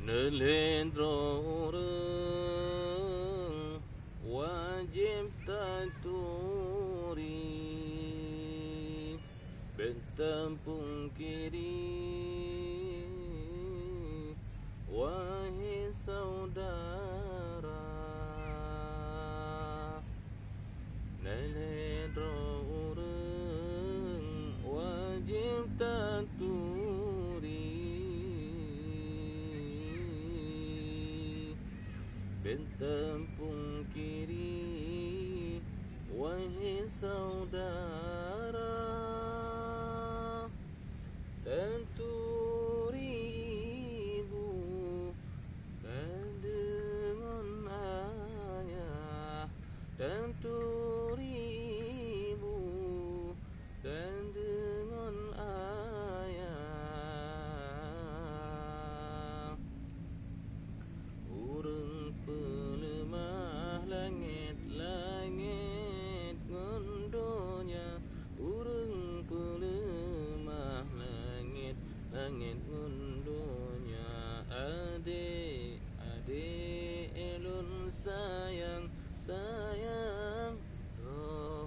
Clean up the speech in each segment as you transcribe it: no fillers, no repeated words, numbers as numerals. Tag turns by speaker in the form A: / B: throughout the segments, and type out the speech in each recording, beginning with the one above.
A: Nelendro urang wajib taturi bertempung kiri wahai saudara. Nelendro urang wajib taturi bertempung kiri wahai saudara. Taturi ibu dan dengan ayah, taturi ibu dan dengan ayah. Urang pelemah langit-langit ngundonya, urang pelemah langit-langit ngundonya. Adik-adik elun sayang doh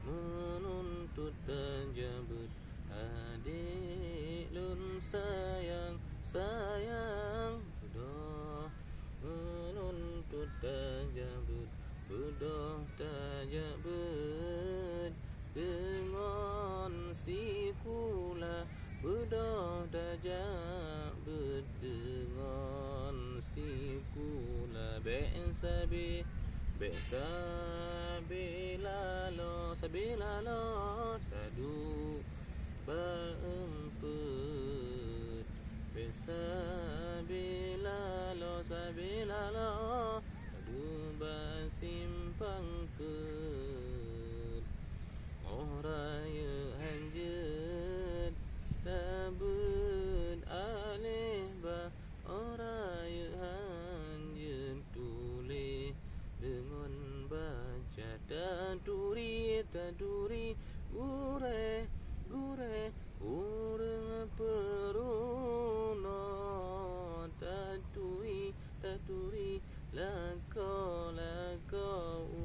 A: menuntut tajabut. Adik lun sayang doh menuntut tajabut. Bedoh tajabut dengan sikula, bedoh tajabut dengan sikula. Sabilalo tadu baempet. Sabilalo tadu basimpang pet. Oraya hanjet tabut alih ba, oraya hanjet tulis dengan baca. Taduri gure urang peruno. Taturi lako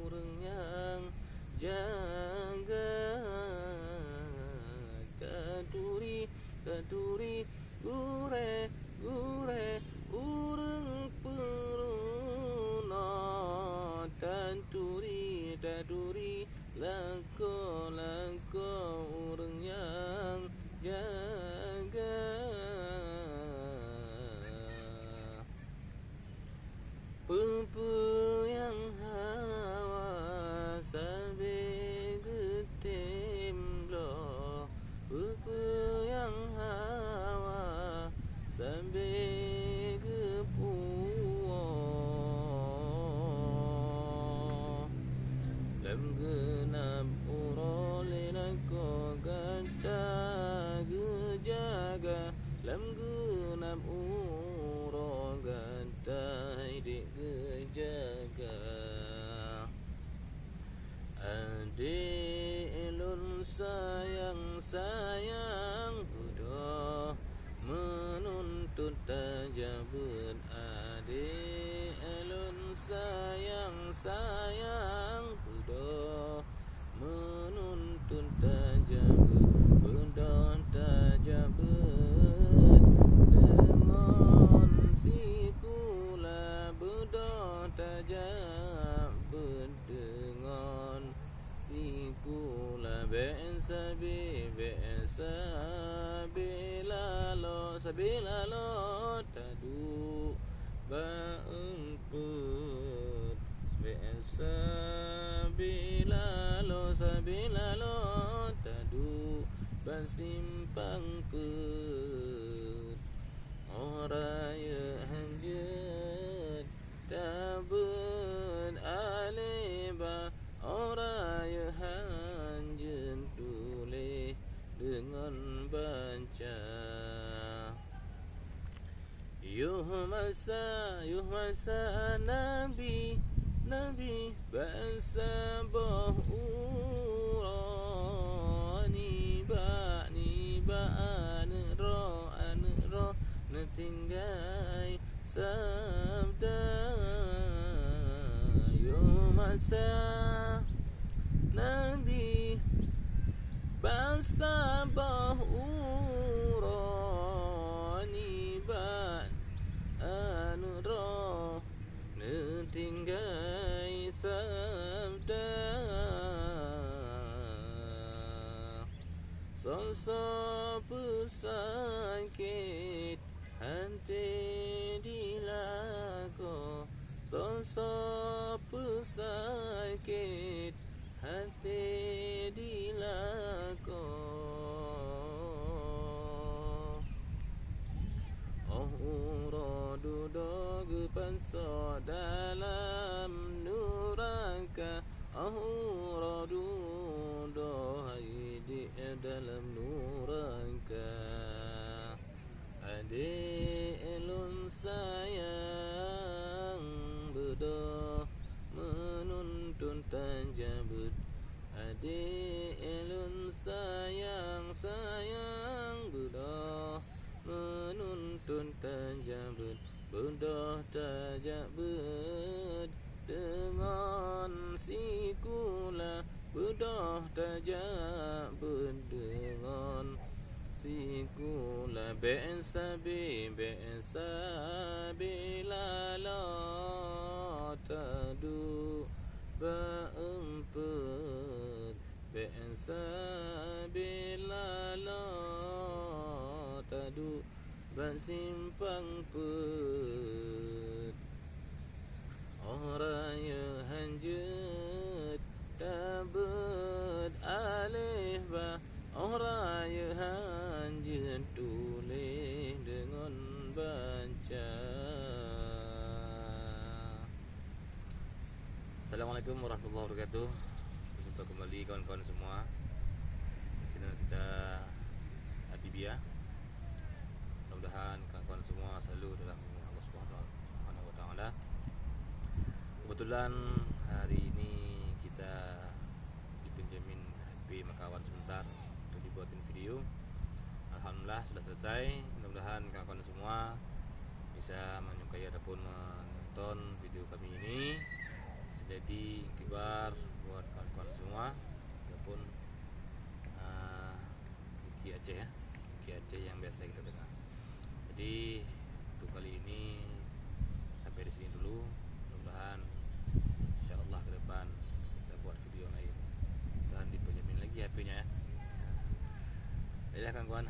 A: urang yang jaga. Taturi gure urang peruno. Taturi lako urang yang jaga. Pupuyang hawa sabe getemblo. Pupuyang hawa sabe gepuo. Lam genap urole lako gata gejaga. Lam genap uro gata hidik gejaga. Adik elun sayang bedoh menuntut tajabut. Adik elun sayang bedoh menuntut tajabut. Bedoh tajabut dengan sikula, bedoh tajabut dengan sikula. Sabilalo tadu baempet. Sabilalo tadu basimpang pet. Oraya hanjet tabut aleba, oraya hanjet tulis dengan baca. Yuh masa Nabi bangsa boh urani ba anro tinggai sabda Yumasa Nabi Basabah urani ban anura Netinggai sabda Sosok pesakit hati dilako Sosok pesakit hati dilako Oh uradu dogu panso dalam nuraka Oh uradu dohai di dalam nuraka Adik elun sayang bedah menuntun tajabut Adik elun sayang bedah menuntun tajabut Bedah tajabut dengan sikula Bedah tajabut dengan sikula Bi'sa bila la tadu ba'empet Bi'sa bila la tadu ba'simpang pet Oh raya hanjut tabet alih ba Oh raya hanjut tulis dengan baca Assalamualaikum warahmatullahi wabarakatuh. Berjumpa kembali kawan-kawan semua di channel kita Habibia. Mudah-mudahan kawan-kawan semua selalu dalam Allah Subhanahu wa taala. Kebetulan hari ini kita dipinjamin HP kawan sebentar untuk dibuatin video. Alhamdulillah sudah selesai. Mudah-mudahan kawan-kawan semua bisa menyukai ataupun menonton video kami ini. Jadi iktibar buat kawan-kawan semua ataupun Kiki Aceh ya, Kiki Aceh yang biasa kita dengar. Jadi untuk kali ini sampai di sini dulu. Mudah-mudahan insyaallah ke depan kita buat video lain dan dipinjamin lagi HP-nya ya. Baiklah kawan-kawan.